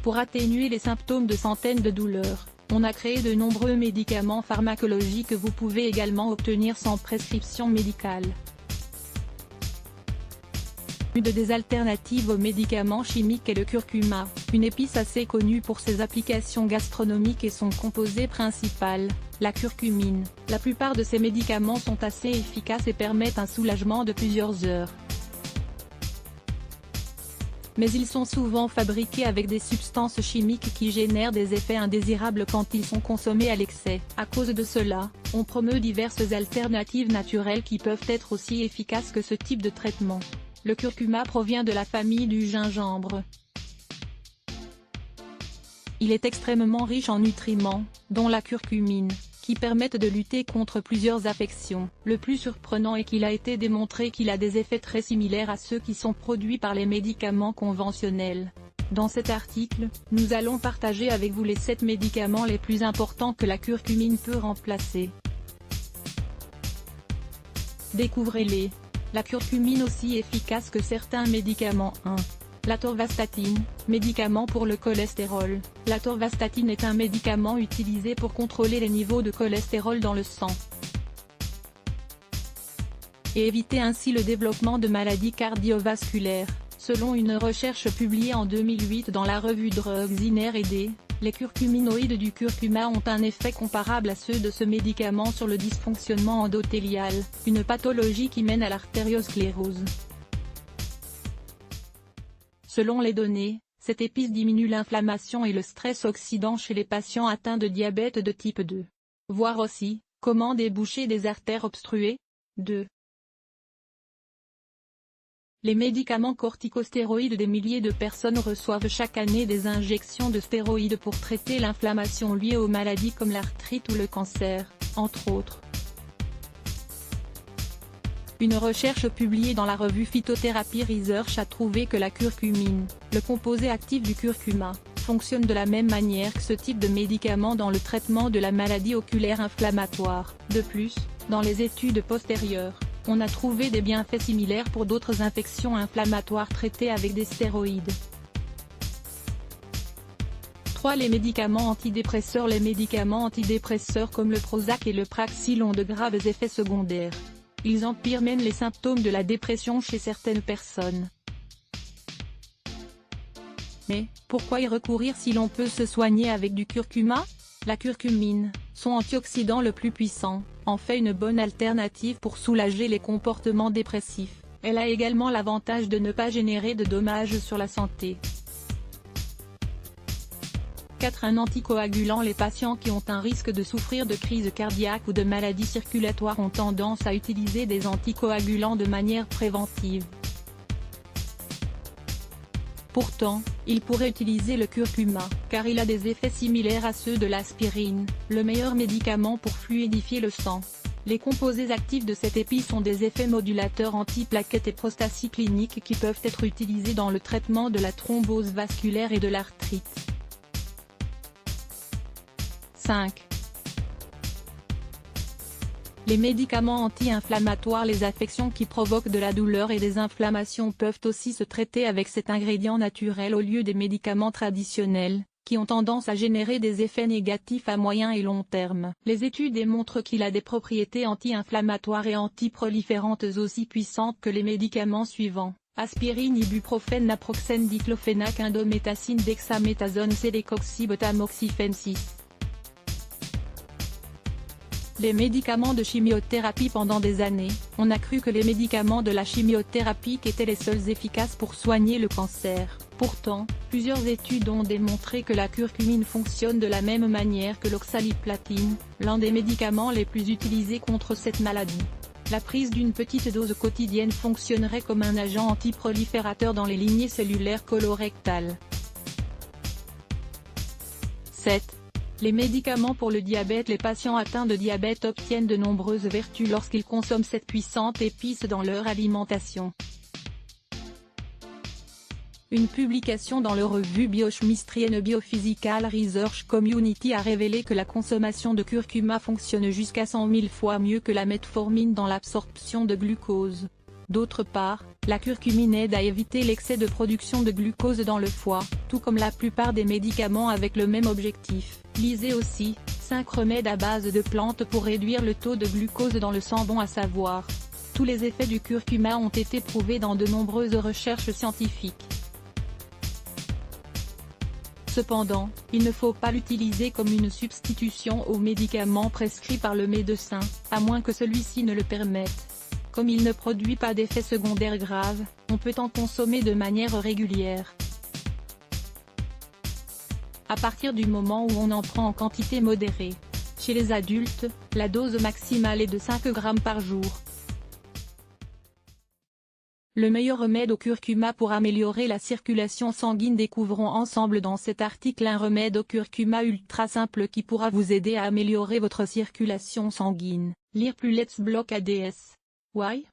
Pour atténuer les symptômes de centaines de douleurs, on a créé de nombreux médicaments pharmacologiques que vous pouvez également obtenir sans prescription médicale. Une des alternatives aux médicaments chimiques est le curcuma, une épice assez connue pour ses applications gastronomiques et son composé principal, la curcumine. La plupart de ces médicaments sont assez efficaces et permettent un soulagement de plusieurs heures. Mais ils sont souvent fabriqués avec des substances chimiques qui génèrent des effets indésirables quand ils sont consommés à l'excès. À cause de cela, on promeut diverses alternatives naturelles qui peuvent être aussi efficaces que ce type de traitement. Le curcuma provient de la famille du gingembre. Il est extrêmement riche en nutriments, dont la curcumine, qui permettent de lutter contre plusieurs affections. Le plus surprenant est qu'il a été démontré qu'il a des effets très similaires à ceux qui sont produits par les médicaments conventionnels. Dans cet article, nous allons partager avec vous les 7 médicaments les plus importants que la curcumine peut remplacer. Découvrez-les. La curcumine aussi efficace que certains médicaments. 1. L'atorvastatine, médicament pour le cholestérol. L'atorvastatine est un médicament utilisé pour contrôler les niveaux de cholestérol dans le sang et éviter ainsi le développement de maladies cardiovasculaires. Selon une recherche publiée en 2008 dans la revue Drugs in R&D, les curcuminoïdes du curcuma ont un effet comparable à ceux de ce médicament sur le dysfonctionnement endothélial, une pathologie qui mène à l'artériosclérose. Selon les données, cette épice diminue l'inflammation et le stress oxydant chez les patients atteints de diabète de type 2. Voir aussi, comment déboucher des artères obstruées. 2. Les médicaments corticostéroïdes. Des milliers de personnes reçoivent chaque année des injections de stéroïdes pour traiter l'inflammation liée aux maladies comme l'arthrite ou le cancer, entre autres. Une recherche publiée dans la revue Phytotherapy Research a trouvé que la curcumine, le composé actif du curcuma, fonctionne de la même manière que ce type de médicament dans le traitement de la maladie oculaire inflammatoire. De plus, dans les études postérieures, on a trouvé des bienfaits similaires pour d'autres infections inflammatoires traitées avec des stéroïdes. 3. Les médicaments antidépresseurs. Les médicaments antidépresseurs comme le Prozac et le Praxil ont de graves effets secondaires. Ils empirent même les symptômes de la dépression chez certaines personnes. Mais, pourquoi y recourir si l'on peut se soigner avec du curcuma? La curcumine, son antioxydant le plus puissant, en fait une bonne alternative pour soulager les comportements dépressifs. Elle a également l'avantage de ne pas générer de dommages sur la santé. 4. Un anticoagulant. Les patients qui ont un risque de souffrir de crise cardiaque ou de maladies circulatoires ont tendance à utiliser des anticoagulants de manière préventive. Pourtant, ils pourraient utiliser le curcuma, car il a des effets similaires à ceux de l'aspirine, le meilleur médicament pour fluidifier le sang. Les composés actifs de cette épice ont des effets modulateurs antiplaquettes et prostacycliniques qui peuvent être utilisés dans le traitement de la thrombose vasculaire et de l'arthrite. 5. Les médicaments anti-inflammatoires. Les affections qui provoquent de la douleur et des inflammations peuvent aussi se traiter avec cet ingrédient naturel au lieu des médicaments traditionnels, qui ont tendance à générer des effets négatifs à moyen et long terme. Les études démontrent qu'il a des propriétés anti-inflammatoires et antiproliférantes aussi puissantes que les médicaments suivants: aspirine, ibuprofène, naproxène, diclofénac, indométhacine, dexaméthasone, célécoxybe-tamoxifen. 6. Les médicaments de chimiothérapie. Pendant des années, on a cru que les médicaments de la chimiothérapie étaient les seuls efficaces pour soigner le cancer. Pourtant, plusieurs études ont démontré que la curcumine fonctionne de la même manière que l'oxaliplatine, l'un des médicaments les plus utilisés contre cette maladie. La prise d'une petite dose quotidienne fonctionnerait comme un agent antiproliférateur dans les lignées cellulaires colorectales. 7. Les médicaments pour le diabète. Les patients atteints de diabète obtiennent de nombreuses vertus lorsqu'ils consomment cette puissante épice dans leur alimentation. Une publication dans la revue Biochemistry and Biophysical Research Community a révélé que la consommation de curcuma fonctionne jusqu'à 100 000 fois mieux que la metformine dans l'absorption de glucose. D'autre part, la curcumine aide à éviter l'excès de production de glucose dans le foie, tout comme la plupart des médicaments avec le même objectif. Lisez aussi, 5 remèdes à base de plantes pour réduire le taux de glucose dans le sang, dont à savoir. Tous les effets du curcuma ont été prouvés dans de nombreuses recherches scientifiques. Cependant, il ne faut pas l'utiliser comme une substitution aux médicaments prescrits par le médecin, à moins que celui-ci ne le permette. Comme il ne produit pas d'effets secondaires graves, on peut en consommer de manière régulière. À partir du moment où on en prend en quantité modérée. Chez les adultes, la dose maximale est de 5 grammes par jour. Le meilleur remède au curcuma pour améliorer la circulation sanguine. Découvrons ensemble dans cet article un remède au curcuma ultra simple qui pourra vous aider à améliorer votre circulation sanguine. Lire plus. Let's block ADS. Why?